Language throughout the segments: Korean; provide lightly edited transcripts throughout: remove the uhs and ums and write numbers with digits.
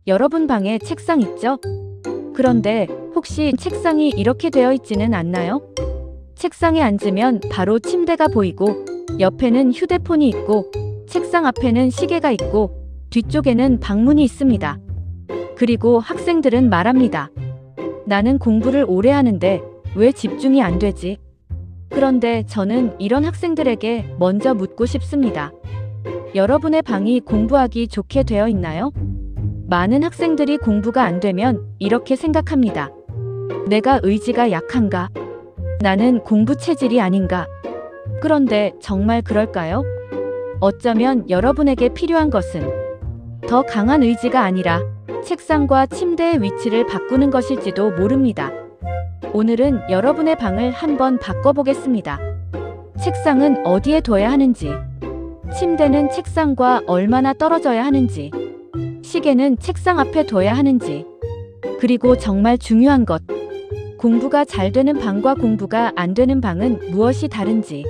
여러분 방에 책상 있죠? 그런데 혹시 책상이 이렇게 되어 있지는 않나요? 책상에 앉으면 바로 침대가 보이고 옆에는 휴대폰이 있고 책상 앞에는 시계가 있고 뒤쪽에는 방문이 있습니다. 그리고 학생들은 말합니다. 나는 공부를 오래 하는데 왜 집중이 안 되지? 그런데 저는 이런 학생들에게 먼저 묻고 싶습니다. 여러분의 방이 공부하기 좋게 되어 있나요? 많은 학생들이 공부가 안 되면 이렇게 생각합니다. 내가 의지가 약한가? 나는 공부 체질이 아닌가? 그런데 정말 그럴까요? 어쩌면 여러분에게 필요한 것은 더 강한 의지가 아니라 책상과 침대의 위치를 바꾸는 것일지도 모릅니다. 오늘은 여러분의 방을 한번 바꿔보겠습니다. 책상은 어디에 둬야 하는지, 침대는 책상과 얼마나 떨어져야 하는지, 시계는 책상 앞에 둬야 하는지, 그리고 정말 중요한 것, 공부가 잘 되는 방과 공부가 안 되는 방은 무엇이 다른지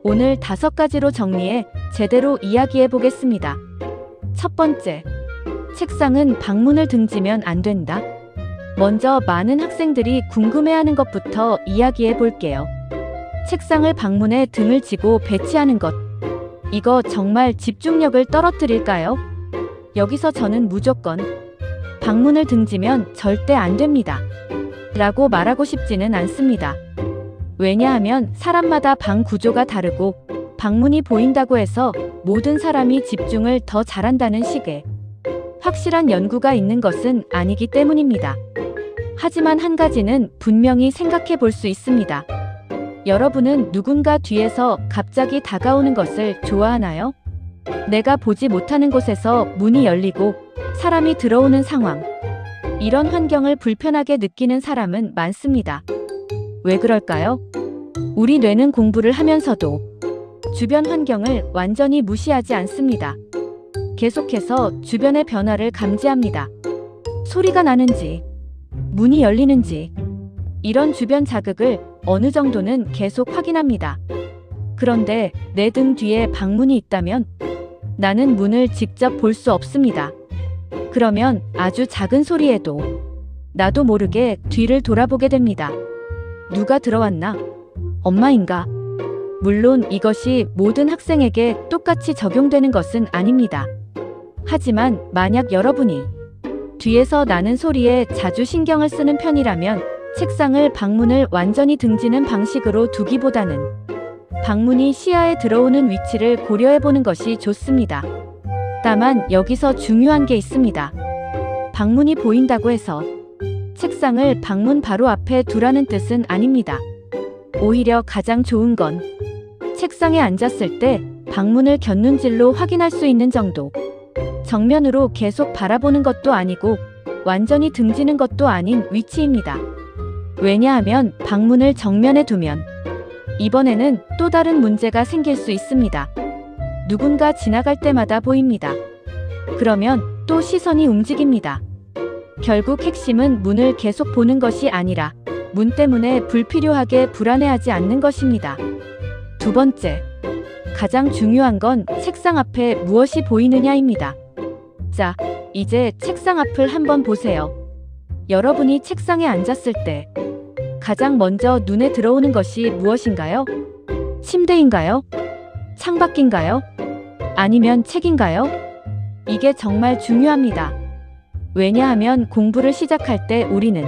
오늘 5가지로 정리해 제대로 이야기해 보겠습니다. 첫 번째, 책상은 방문을 등지면 안 된다. 먼저 많은 학생들이 궁금해하는 것부터 이야기해 볼게요. 책상을 방문에 등을 지고 배치하는 것. 이거 정말 집중력을 떨어뜨릴까요? 여기서 저는 무조건 방문을 등지면 절대 안 됩니다. 라고 말하고 싶지는 않습니다. 왜냐하면 사람마다 방 구조가 다르고 방문이 보인다고 해서 모든 사람이 집중을 더 잘한다는 식의 확실한 연구가 있는 것은 아니기 때문입니다. 하지만 한 가지는 분명히 생각해 볼 수 있습니다. 여러분은 누군가 뒤에서 갑자기 다가오는 것을 좋아하나요? 내가 보지 못하는 곳에서 문이 열리고 사람이 들어오는 상황. 이런 환경을 불편하게 느끼는 사람은 많습니다. 왜 그럴까요? 우리 뇌는 공부를 하면서도 주변 환경을 완전히 무시하지 않습니다. 계속해서 주변의 변화를 감지합니다. 소리가 나는지, 문이 열리는지, 이런 주변 자극을 어느 정도는 계속 확인합니다. 그런데 내 등 뒤에 방문이 있다면 나는 문을 직접 볼 수 없습니다. 그러면 아주 작은 소리에도 나도 모르게 뒤를 돌아보게 됩니다. 누가 들어왔나? 엄마인가? 물론 이것이 모든 학생에게 똑같이 적용되는 것은 아닙니다. 하지만 만약 여러분이 뒤에서 나는 소리에 자주 신경을 쓰는 편이라면 책상을 방문을 완전히 등지는 방식으로 두기보다는 방문이 시야에 들어오는 위치를 고려해보는 것이 좋습니다. 다만 여기서 중요한 게 있습니다. 방문이 보인다고 해서 책상을 방문 바로 앞에 두라는 뜻은 아닙니다. 오히려 가장 좋은 건 책상에 앉았을 때 방문을 곁눈질로 확인할 수 있는 정도. 정면으로 계속 바라보는 것도 아니고 완전히 등지는 것도 아닌 위치입니다. 왜냐하면 방문을 정면에 두면 이번에는 또 다른 문제가 생길 수 있습니다. 누군가 지나갈 때마다 보입니다. 그러면 또 시선이 움직입니다. 결국 핵심은 문을 계속 보는 것이 아니라 문 때문에 불필요하게 불안해하지 않는 것입니다. 두 번째, 가장 중요한 건 책상 앞에 무엇이 보이느냐입니다. 자, 이제 책상 앞을 한번 보세요. 여러분이 책상에 앉았을 때 가장 먼저 눈에 들어오는 것이 무엇인가요? 침대인가요? 창밖인가요? 아니면 책인가요? 이게 정말 중요합니다. 왜냐하면 공부를 시작할 때 우리는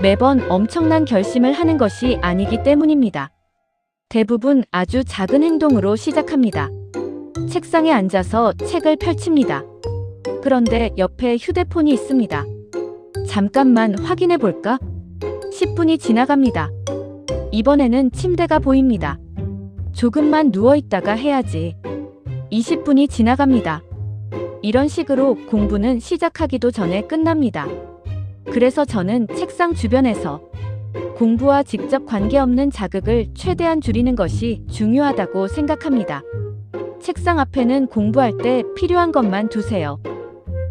매번 엄청난 결심을 하는 것이 아니기 때문입니다. 대부분 아주 작은 행동으로 시작합니다. 책상에 앉아서 책을 펼칩니다. 그런데 옆에 휴대폰이 있습니다. 잠깐만 확인해 볼까? 10분이 지나갑니다. 이번에는 침대가 보입니다. 조금만 누워있다가 해야지. 20분이 지나갑니다. 이런 식으로 공부는 시작하기도 전에 끝납니다. 그래서 저는 책상 주변에서 공부와 직접 관계없는 자극을 최대한 줄이는 것이 중요하다고 생각합니다. 책상 앞에는 공부할 때 필요한 것만 두세요.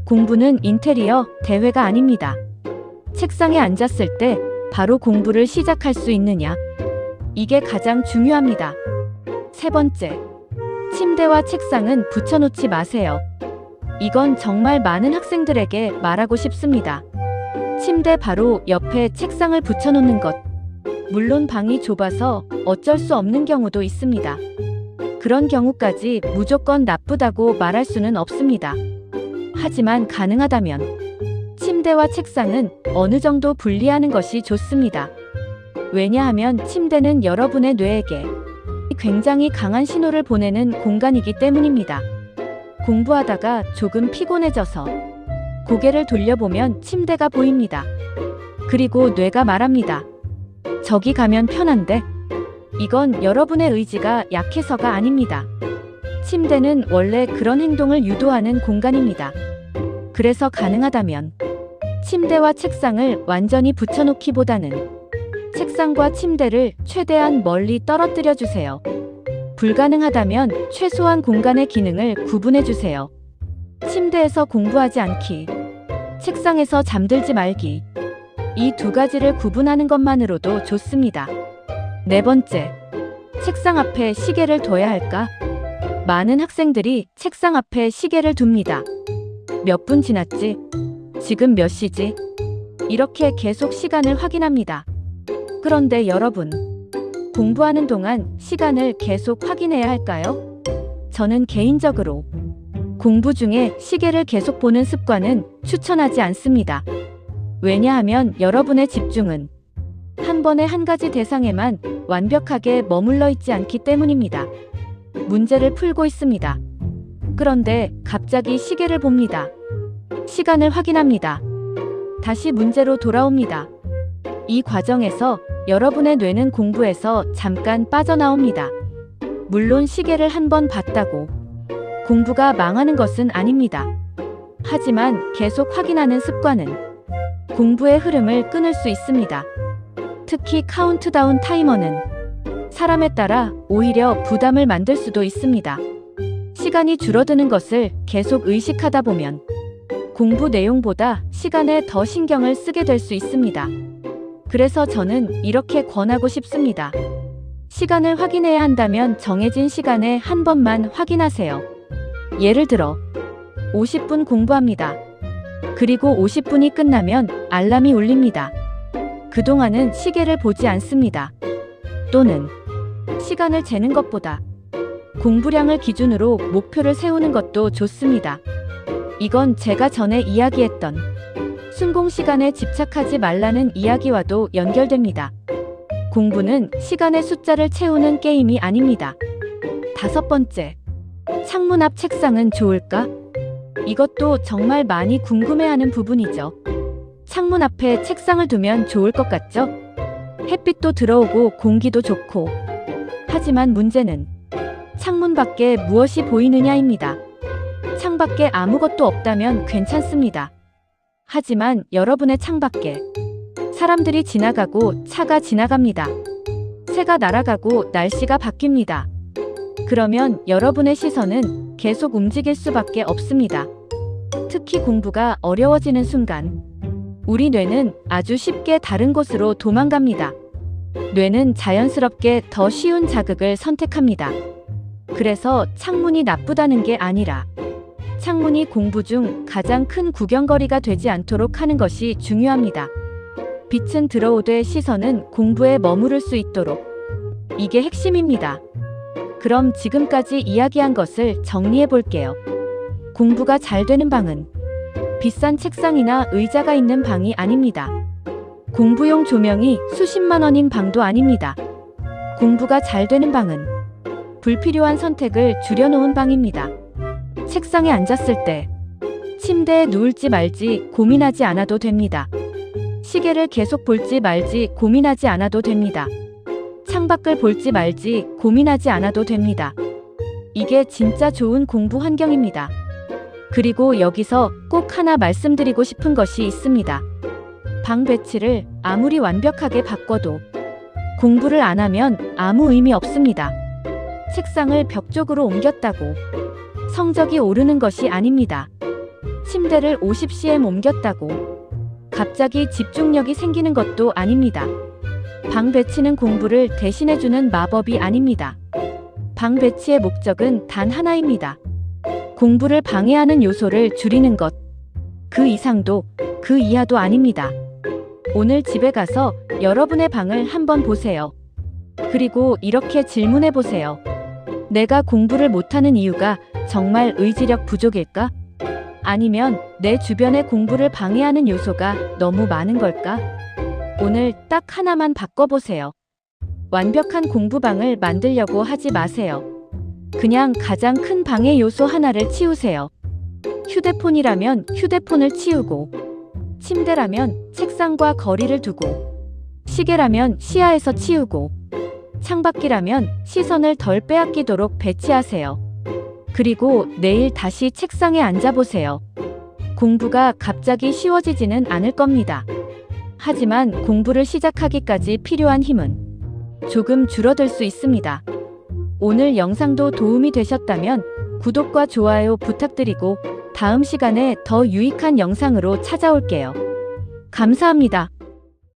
공부는 인테리어, 대회가 아닙니다. 책상에 앉았을 때 바로 공부를 시작할 수 있느냐? 이게 가장 중요합니다. 세 번째, 침대와 책상은 붙여놓지 마세요. 이건 정말 많은 학생들에게 말하고 싶습니다. 침대 바로 옆에 책상을 붙여놓는 것. 물론 방이 좁아서 어쩔 수 없는 경우도 있습니다. 그런 경우까지 무조건 나쁘다고 말할 수는 없습니다. 하지만 가능하다면 침대와 책상은 어느 정도 분리하는 것이 좋습니다. 왜냐하면 침대는 여러분의 뇌에게 굉장히 강한 신호를 보내는 공간이기 때문입니다. 공부하다가 조금 피곤해져서 고개를 돌려보면 침대가 보입니다. 그리고 뇌가 말합니다. 저기 가면 편한데? 이건 여러분의 의지가 약해서가 아닙니다. 침대는 원래 그런 행동을 유도하는 공간입니다. 그래서 가능하다면 침대와 책상을 완전히 붙여놓기보다는 책상과 침대를 최대한 멀리 떨어뜨려 주세요. 불가능하다면 최소한 공간의 기능을 구분해 주세요. 침대에서 공부하지 않기, 책상에서 잠들지 말기. 이 두 가지를 구분하는 것만으로도 좋습니다. 네 번째, 책상 앞에 시계를 둬야 할까? 많은 학생들이 책상 앞에 시계를 둡니다. 몇 분 지났지? 지금 몇 시지? 이렇게 계속 시간을 확인합니다. 그런데 여러분, 공부하는 동안 시간을 계속 확인해야 할까요? 저는 개인적으로 공부 중에 시계를 계속 보는 습관은 추천하지 않습니다. 왜냐하면 여러분의 집중은 한 번에 한 가지 대상에만 완벽하게 머물러 있지 않기 때문입니다. 문제를 풀고 있습니다. 그런데 갑자기 시계를 봅니다. 시간을 확인합니다. 다시 문제로 돌아옵니다. 이 과정에서 여러분의 뇌는 공부에서 잠깐 빠져나옵니다. 물론 시계를 한 번 봤다고 공부가 망하는 것은 아닙니다. 하지만 계속 확인하는 습관은 공부의 흐름을 끊을 수 있습니다. 특히 카운트다운 타이머는 사람에 따라 오히려 부담을 만들 수도 있습니다. 시간이 줄어드는 것을 계속 의식하다 보면 공부 내용보다 시간에 더 신경을 쓰게 될 수 있습니다. 그래서 저는 이렇게 권하고 싶습니다. 시간을 확인해야 한다면 정해진 시간에 한 번만 확인하세요. 예를 들어 50분 공부합니다. 그리고 50분이 끝나면 알람이 울립니다. 그동안은 시계를 보지 않습니다. 또는 시간을 재는 것보다 공부량을 기준으로 목표를 세우는 것도 좋습니다. 이건 제가 전에 이야기했던 순공 시간에 집착하지 말라는 이야기와도 연결됩니다. 공부는 시간의 숫자를 채우는 게임이 아닙니다. 다섯 번째, 창문 앞 책상은 좋을까? 이것도 정말 많이 궁금해하는 부분이죠. 창문 앞에 책상을 두면 좋을 것 같죠? 햇빛도 들어오고 공기도 좋고. 하지만 문제는 창문 밖에 무엇이 보이느냐입니다. 창밖에 아무것도 없다면 괜찮습니다. 하지만 여러분의 창밖에 사람들이 지나가고 차가 지나갑니다. 새가 날아가고 날씨가 바뀝니다. 그러면 여러분의 시선은 계속 움직일 수밖에 없습니다. 특히 공부가 어려워지는 순간 우리 뇌는 아주 쉽게 다른 곳으로 도망갑니다. 뇌는 자연스럽게 더 쉬운 자극을 선택합니다. 그래서 창문이 나쁘다는 게 아니라 창문이 공부 중 가장 큰 구경거리가 되지 않도록 하는 것이 중요합니다. 빛은 들어오되 시선은 공부에 머무를 수 있도록. 이게 핵심입니다. 그럼 지금까지 이야기한 것을 정리해 볼게요. 공부가 잘 되는 방은 비싼 책상이나 의자가 있는 방이 아닙니다. 공부용 조명이 수십만 원인 방도 아닙니다. 공부가 잘 되는 방은 불필요한 선택을 줄여놓은 방입니다. 책상에 앉았을 때 침대에 누울지 말지 고민하지 않아도 됩니다. 시계를 계속 볼지 말지 고민하지 않아도 됩니다. 창밖을 볼지 말지 고민하지 않아도 됩니다. 이게 진짜 좋은 공부 환경입니다. 그리고 여기서 꼭 하나 말씀드리고 싶은 것이 있습니다. 방 배치를 아무리 완벽하게 바꿔도 공부를 안 하면 아무 의미 없습니다. 책상을 벽 쪽으로 옮겼다고 성적이 오르는 것이 아닙니다. 침대를 50cm 옮겼다고 갑자기 집중력이 생기는 것도 아닙니다. 방 배치는 공부를 대신해주는 마법이 아닙니다. 방 배치의 목적은 단 하나입니다. 공부를 방해하는 요소를 줄이는 것. 그 이상도, 그 이하도 아닙니다. 오늘 집에 가서 여러분의 방을 한번 보세요. 그리고 이렇게 질문해 보세요. 내가 공부를 못하는 이유가 정말 의지력 부족일까? 아니면 내 주변에 공부를 방해하는 요소가 너무 많은 걸까? 오늘 딱 하나만 바꿔보세요. 완벽한 공부방을 만들려고 하지 마세요. 그냥 가장 큰 방해 요소 하나를 치우세요. 휴대폰이라면 휴대폰을 치우고, 침대라면 책상과 거리를 두고, 시계라면 시야에서 치우고, 창밖이라면 시선을 덜 빼앗기도록 배치하세요. 그리고 내일 다시 책상에 앉아보세요. 공부가 갑자기 쉬워지지는 않을 겁니다. 하지만 공부를 시작하기까지 필요한 힘은 조금 줄어들 수 있습니다. 오늘 영상도 도움이 되셨다면 구독과 좋아요 부탁드리고 다음 시간에 더 유익한 영상으로 찾아올게요. 감사합니다.